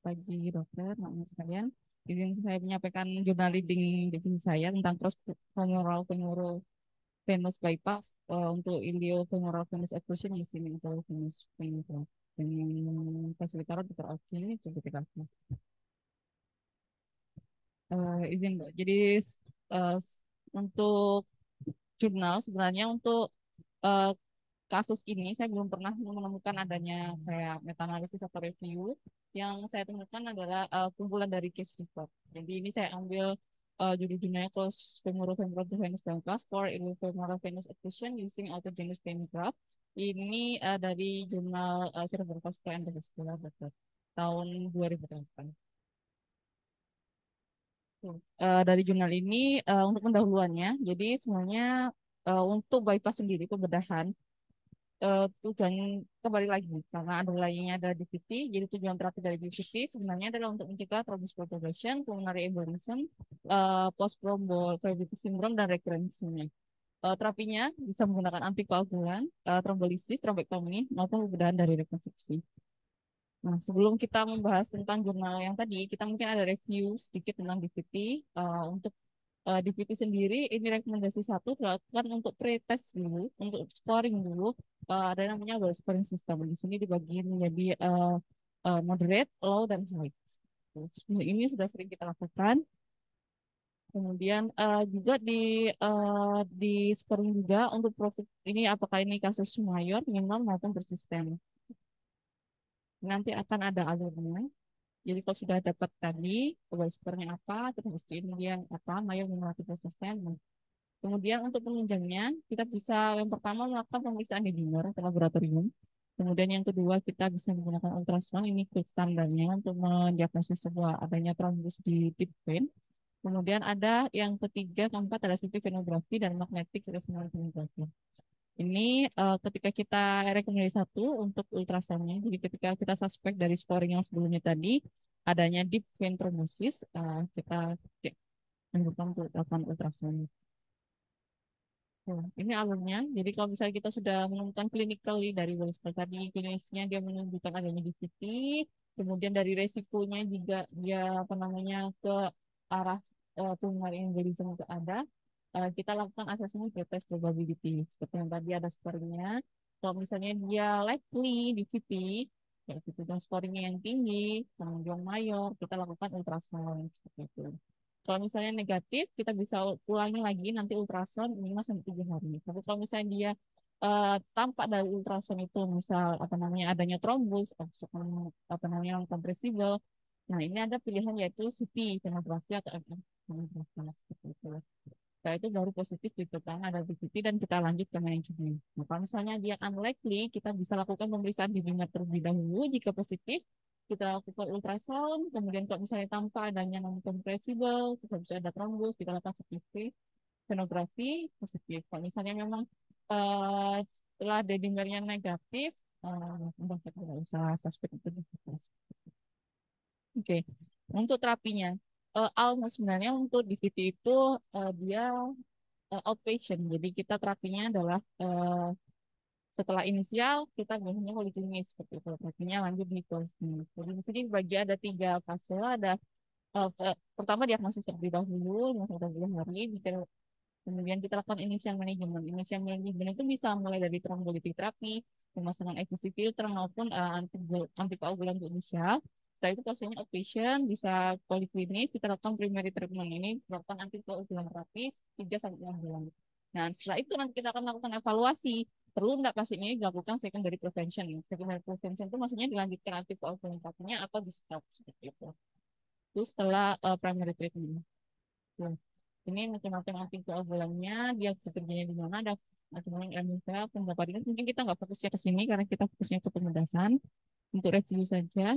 pagi dokter, maaf sekalian. Izin saya menyampaikan jurnal reading divisi saya tentang cross-femoral femoral venous bypass untuk iliofemoral venous occlusion using intravenous femoral. Dengan fasilitator Dr. Oki, seperti apa? Izin, Mbak. Jadi eh, untuk jurnal sebenarnya untuk eh, kasus ini saya belum pernah menemukan adanya kayak meta-analisis atau review. Yang saya temukan adalah kumpulan dari case report. Jadi ini saya ambil judul-judulnya Close Femoral Femoral Venous Bypass for Femoral Venous Occlusion using Autogenous Vein Graft. Ini dari jurnal Cerebrovascular and Vascular Doctor tahun 2008. Dari jurnal ini untuk pendahuluannya, jadi semuanya untuk bypass sendiri pembedahan tujuan kembali lagi karena underlyingnya ada DVT, jadi tujuan terapi dari DVT sebenarnya adalah untuk mencegah thrombus pulmonary embolism, post thrombol syndrome dan rekurrensinya. Terapinya bisa menggunakan antikoagulan, trombolisis, trombektomi maupun pembedahan dari rekonstruksi. Nah, sebelum kita membahas tentang jurnal yang tadi, kita mungkin ada review sedikit tentang DVT. Untuk DVT sendiri, ini rekomendasi satu dilakukan untuk pre-test dulu, untuk scoring dulu. Ada namanya well scoring system. Di sini dibagi menjadi moderate, low, dan high. Ini sudah sering kita lakukan. Kemudian juga di scoring juga untuk profit ini apakah ini kasus mayor, minor, maupun persisten. Nanti akan ada alurnya. Jadi kalau sudah dapat tadi, well score-nya apa, terus pastiin dia apa, mayor, minor, atau persisten. Kemudian untuk penunjangnya, kita bisa yang pertama melakukan pemeriksaan di bimer atau laboratorium. Kemudian yang kedua, kita bisa menggunakan ultrasound, ini kit standarnya untuk mendiagnosis sebuah adanya trombus di deep vein. Kemudian ada yang ketiga, keempat ada CT venografi dan magnetic resonance tomography. Ini ketika kita rekomendasi satu untuk ultrasoundnya, jadi ketika kita suspek dari scoring yang sebelumnya tadi, adanya deep vein thrombosis, kita menunjukkan untuk melakukan ultrasound. Ini alurnya. Jadi kalau misalnya kita sudah menemukan clinically dari Wellspur tadi, klinisnya dia menunjukkan adanya DVT, kemudian dari resikonya juga dia apa namanya ke arah pulmonary embolism itu ada, kita lakukan asesmen pretest probability seperti yang tadi ada skornya. Kalau misalnya dia likely DVT, ya itu dan skornya yang tinggi, kemudian mayor, kita lakukan ultrasound seperti itu. Kalau misalnya negatif, kita bisa ulangi lagi nanti ultrasound 5 sampai 7 hari. Tapi kalau misalnya dia tampak dari ultrasound itu, misal apa namanya adanya trombus, apa namanya compressible. Nah, ini ada pilihan yaitu CT tomografi atau MR tomografi seperti itu. Setelah itu baru positif ditemukan ada DVT dan kita lanjut ke manajemen. Nah, kalau misalnya dia unlikely, kita bisa lakukan pemeriksaan di bimer terlebih dahulu. Jika positif, kita lakukan ultrasound. Kemudian kalau misalnya tanpa adanya non compressible, kita bisa ada trombus, kita lakukan CT, sonografi positif. Kalau misalnya memang setelah dedimernya negatif, udah kita nggak usah suspek itu. Oke, untuk terapinya, almost sebenarnya untuk DVT itu dia outpatient. Jadi kita terapinya adalah setelah inisial kita biasanya poliklinis seperti itu. Terapinya lanjut di poliklinik. Jadi di sini bagi ada 3 fase. Ada pertama diagnosis terlebih dahulu, 5 sampai 10 hari. Kemudian kita lakukan inisial manajemen. Inisial manajemen itu bisa mulai dari trombolitik terapi, pemasangan efusi filter maupun antikoagulan untuk inisial. Setelah itu pasiennya outpatient, bisa poliklinis, kita lakukan primary treatment ini, melakukan antikoagulan terapi 3 sampai 6 bulan. Nah, setelah itu nanti kita akan lakukan evaluasi. Perlu nggak pasien ini dilakukan secondary prevention? Secondary prevention itu maksudnya dilanjutkan antikoagulan terapinya atau di stop seperti itu. Terus setelah primary treatment. Nah, ini macam-macam antikoagulannya, dia bekerjanya di mana, ada macam-macam ilmu sel, beberapa dinas. Mungkin kita nggak fokusnya ke sini karena kita fokusnya ke pembedahan untuk review saja.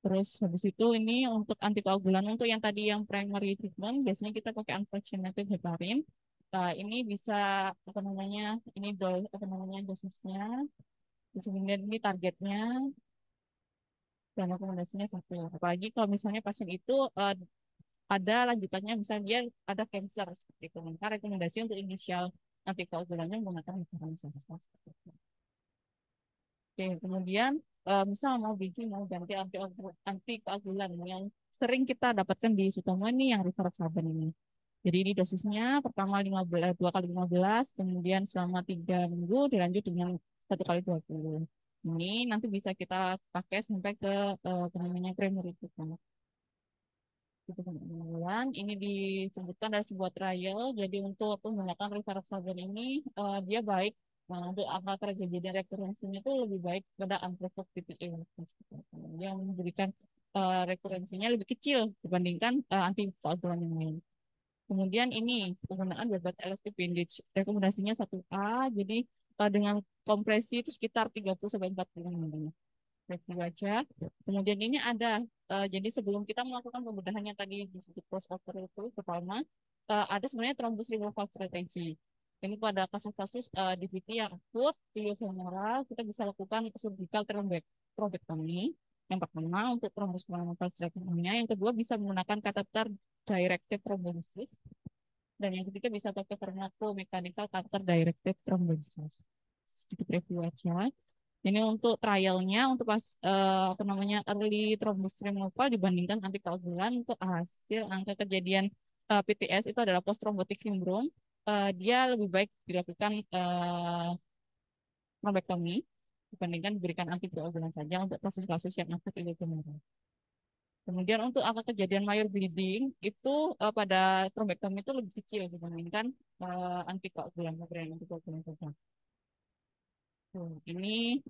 Terus habis itu ini untuk antikoagulan, untuk yang tadi yang primary treatment, biasanya kita pakai unfractionated heparin. Ini bisa apa namanya, ini apa namanya dosisnya, terus kemudian ini targetnya dan rekomendasinya satu. Apalagi kalau misalnya pasien itu ada lanjutannya misalnya dia ada cancer seperti itu. Maka rekomendasi untuk inisial antikoagulannya menggunakan heparin seperti itu. Oke, kemudian misal mau bikin mau ganti anti koagulan yang sering kita dapatkan di Sutomo ini yang rivaroxaban ini. Jadi ini dosisnya pertama 15, 2 kali 15, kemudian selama 3 minggu dilanjut dengan 1 kali 20. Ini nanti bisa kita pakai sampai ke apa namanya primer itu kan. Itu kemudian ini disebutkan dari sebuah trial. Jadi untuk menggunakan rivaroxaban ini dia baik. Nah, untuk angka kejadian rekurensinya itu lebih baik pada unprovoked PPA. Dia memberikan rekurensinya lebih kecil dibandingkan antikoagulan yang lain. Kemudian ini penggunaan bebat elastic bandage. Rekomendasinya 1A, jadi dengan kompresi itu sekitar 30 sampai 40 mm. Review aja. Kemudian ini ada, jadi sebelum kita melakukan pembedahan yang tadi disebut crossover itu, pertama ada sebenarnya thrombus removal strategy. Ini pada kasus-kasus DVT yang akut, iliofemoral, kita bisa lakukan surgical thrombectomy. Yang pertama untuk thrombus removal strategy-nya, yang kedua bisa menggunakan catheter directed thrombolysis, dan yang ketiga bisa pakai mechanical catheter directed thrombolysis. Sedikit review aja. Ini untuk trialnya untuk pas apa namanya early thrombus removal dibandingkan antikoagulan untuk hasil angka kejadian PTS itu adalah post thrombotic syndrome. Dia lebih baik dilakukan thrombectomy dibandingkan diberikan antikoagulan saja untuk kasus-kasus yang akut iliofemoral. Kemudian untuk angka kejadian mayor bleeding itu pada thrombectomy itu lebih kecil dibandingkan antikoagulan, pemberian antikoagulan saja. Ini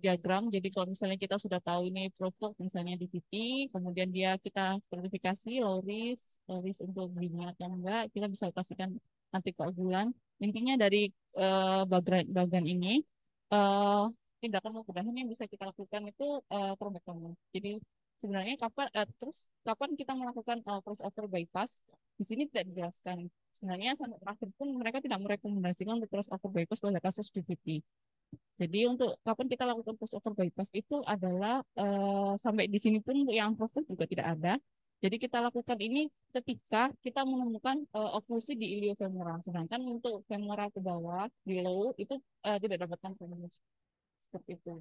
diagram. Jadi kalau misalnya kita sudah tahu ini provok misalnya di DVT, kemudian dia kita verifikasi low risk untuk bleeding atau enggak, kita bisa pastikan antikoagulan. Intinya dari bagian ini eh, tindakan pembedahan yang bisa kita lakukan itu thrombectomy. Jadi sebenarnya terus kapan kita melakukan crossover bypass? Di sini tidak dijelaskan. Sebenarnya sampai terakhir pun mereka tidak merekomendasikan untuk crossover bypass pada kasus DVT. Jadi untuk kapan kita lakukan crossover bypass itu adalah sampai di sini pun untuk yang proses juga tidak ada. Jadi kita lakukan ini ketika kita menemukan oklusi di iliofemoral. Sedangkan untuk femoral ke bawah, di low, itu tidak dapatkan tembus. Seperti itu.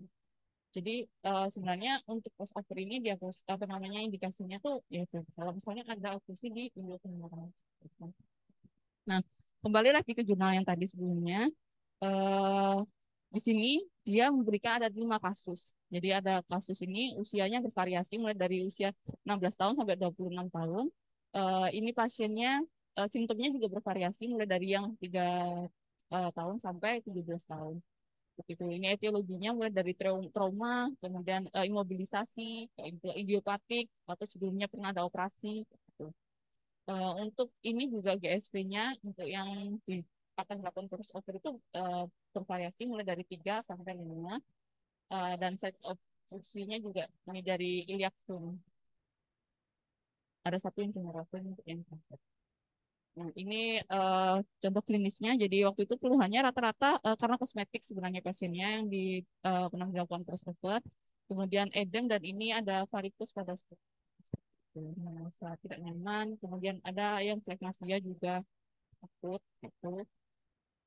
Jadi sebenarnya untuk crossover ini dia apa namanya indikasinya tuh yaitu kalau misalnya ada oklusi di iliofemoral. Nah, kembali lagi ke jurnal yang tadi sebelumnya. eh, di sini dia memberikan ada 5 kasus. Jadi ada kasus ini usianya bervariasi mulai dari usia 16 tahun sampai 26 tahun. Ini pasiennya simptomnya juga bervariasi mulai dari yang 3 tahun sampai 17 tahun. Begitu. Ini etiologinya mulai dari trauma, kemudian imobilisasi, idiopatik, atau sebelumnya pernah ada operasi. Gitu. Untuk ini juga GSP-nya untuk yang akan dilakukan crossover itu bervariasi mulai dari 3 sampai 5 dan site of fungsinya juga ini dari iliac bone. Ada satu yang tumor untuk yang kanker. Nah, ini contoh klinisnya. Jadi waktu itu keluhannya rata-rata karena kosmetik sebenarnya pasiennya yang pernah dilakukan crossover. Kemudian edem dan ini ada varikus pada merasa tidak nyaman. Kemudian ada yang flekmasia juga akut itu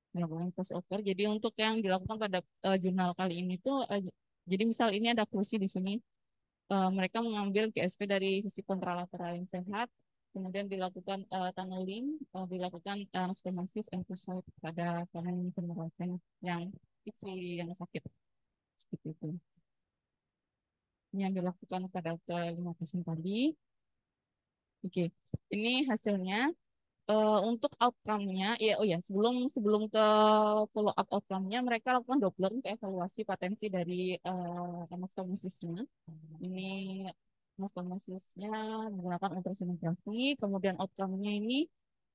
dilakukan crossover. Jadi untuk yang dilakukan pada jurnal kali ini tuh jadi misal ini ada kursi di sini mereka mengambil GSP dari sisi kontralateral yang sehat, kemudian dilakukan tunneling, dilakukan anastomosis endocyte pada kanan femoral vein yang isi yang sakit seperti itu. Ini yang dilakukan pada kelima pasien tadi. Oke, ini hasilnya. Untuk outcome-nya, ya, oh ya, sebelum sebelum ke follow up outcome-nya, mereka lakukan Doppler untuk evaluasi potensi dari anastomosisnya. Ini anastomosisnya menggunakan ultrasonografi, kemudian outcome-nya ini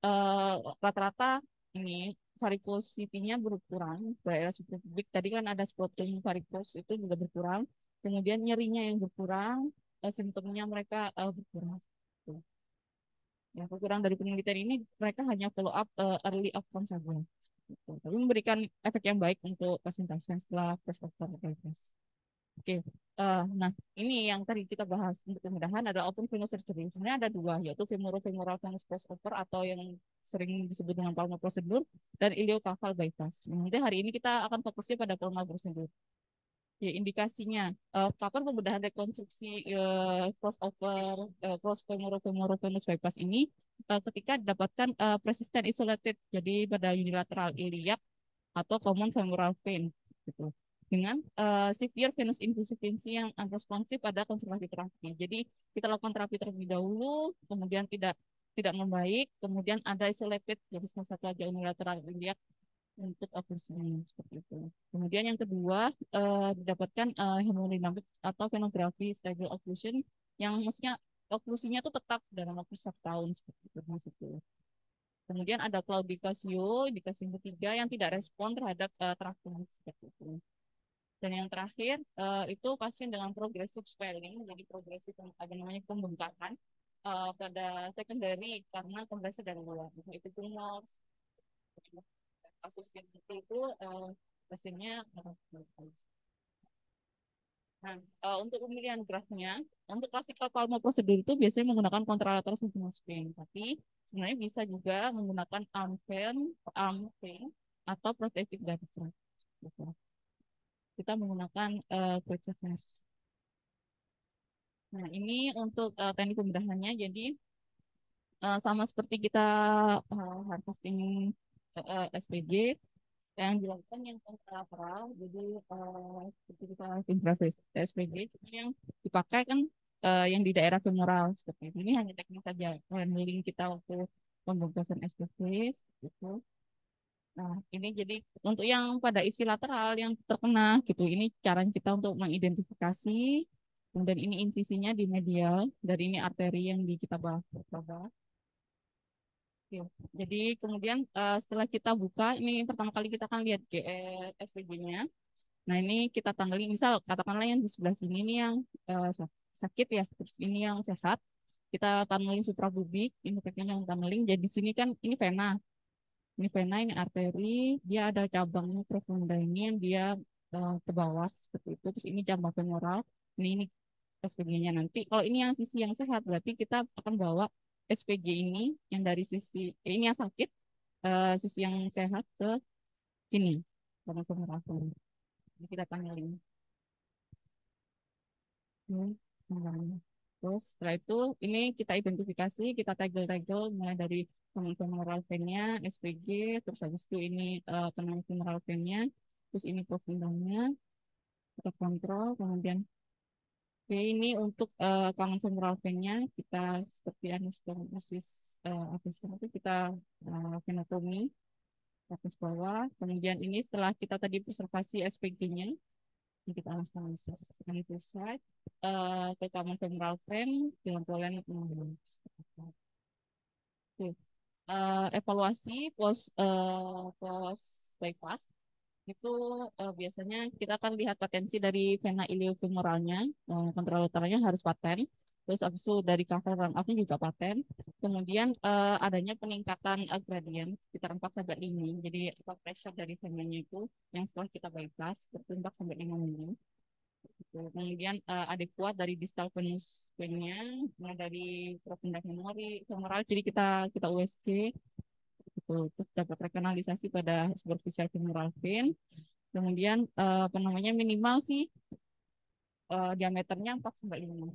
eh, rata-rata ini varicosity-nya berkurang, daerah subpubik. Tadi kan ada spotting varicose itu juga berkurang, kemudian nyerinya yang berkurang, simptomnya mereka berkurang. Yang kurang dari penelitian ini, mereka hanya follow up early outcome saja. Gitu. Tapi memberikan efek yang baik untuk pasien-pasien setelah post-operative diagnosis. Oke, nah ini yang tadi kita bahas untuk pembedahan ada open venous surgery. Sebenarnya ada dua, yaitu femoral venous post-operator atau yang sering disebut dengan palmar prosedur dan iliofemoral bypass. Nanti hari ini kita akan fokusnya pada palmar prosedur. Ya, indikasinya kapan pembedahan rekonstruksi crossover cross femoral venous bypass ini ketika didapatkan persistent isolated, jadi pada unilateral iliac atau common femoral vein gitu. Dengan severe venous insufficiency yang unresponsive pada konservasi terapi. Jadi kita lakukan terapi terlebih dahulu, kemudian tidak tidak membaik, kemudian ada isolated, jadi salah satu aja unilateral iliac untuk operasinya seperti itu. Kemudian yang kedua didapatkan hemodinamik atau venografi stable occlusion yang maksudnya oklusinya itu tetap dalam waktu 1 tahun seperti itu. Kemudian ada claudication, indikasi yang ketiga yang tidak respon terhadap terapi seperti itu. Dan yang terakhir itu pasien dengan progressive swelling, jadi progresif ada namanya pembengkakan pada secondary karena kompresi dari luar. Itu tumor, kasus yang itu pasiennya nah, untuk pemilihan graftnya, untuk classical palmo prosedur itu biasanya menggunakan contralateral synchronous vein, tapi sebenarnya bisa juga menggunakan arm vein atau protective graft. Gitu. Kita menggunakan Quetzalcoatlus. Nah, ini untuk teknik pembedahannya, jadi sama seperti kita harvesting SPG, yang dilakukan yang kontralateral, jadi seperti kita intravenous SPG, cuma yang dipakai kan yang di daerah femoral seperti ini. Ini hanya teknik saja handling kita waktu pembungkusan SPG seperti itu. Nah, ini jadi untuk yang pada isi lateral yang terkena gitu, ini cara kita untuk mengidentifikasi. Kemudian ini insisinya di medial, dari ini arteri yang di kita bahas. Oke. Jadi kemudian setelah kita buka, ini pertama kali kita akan lihat SPG-nya. Nah, ini kita tanggalin, misal katakanlah yang di sebelah sini nih yang sakit ya, terus ini yang sehat. Kita tunneling suprapubik, ini tekniknya yang tunneling. Jadi di sini kan ini vena. Ini vena, ini arteri, dia ada cabangnya profunda ini yang dia ke bawah seperti itu. Terus ini cabang femoral, ini SPG-nya nanti. Kalau ini yang sisi yang sehat, berarti kita akan bawa SPG ini yang dari sisi ini yang sakit, sisi yang sehat ke sini, cabang femoral. Jadi kita panggilin. Hmm. Terus setelah itu ini kita identifikasi, kita tegel-tegel mulai dari femoral vein-nya, SPG, terus habis itu ini penang femoral vein-nya, terus ini profundanya, kita kontrol, kemudian oke, ini untuk common femoral vein-nya kita seperti anastomosis apa sih itu kita venotomi atas bawah, kemudian ini setelah kita tadi observasi SPG-nya, kita anastomosis yang pusat ke common femoral vein dengan polen evaluasi post bypass itu biasanya kita akan lihat potensi dari vena iliofemoralnya, kontralateralnya harus paten, terus abis itu dari cover run off-nya juga paten, kemudian adanya peningkatan gradient sekitar 4 sampai 5, jadi pressure dari venanya itu yang setelah kita bypass berarti 4 sampai 5 mm. Gitu. Kemudian adekuat dari distal venous vein-nya, mulai dari profunda femoral, jadi kita USG, gitu. Terus dapat rekanalisasi pada superficial femoral vein. Kemudian apa namanya minimal sih diameternya 4 sampai 5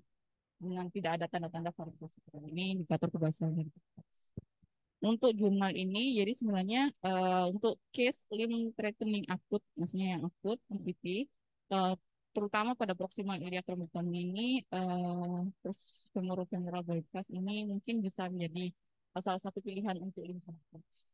dengan tidak ada tanda-tanda varikosis. Ini indikator kebasahan. Untuk jurnal ini, jadi sebenarnya untuk case limb threatening akut, maksudnya yang akut, MPT, eh, terutama pada proximal iliac thrombectomy ini, terus femoral bypass ini mungkin bisa menjadi salah satu pilihan untuk limb salvage.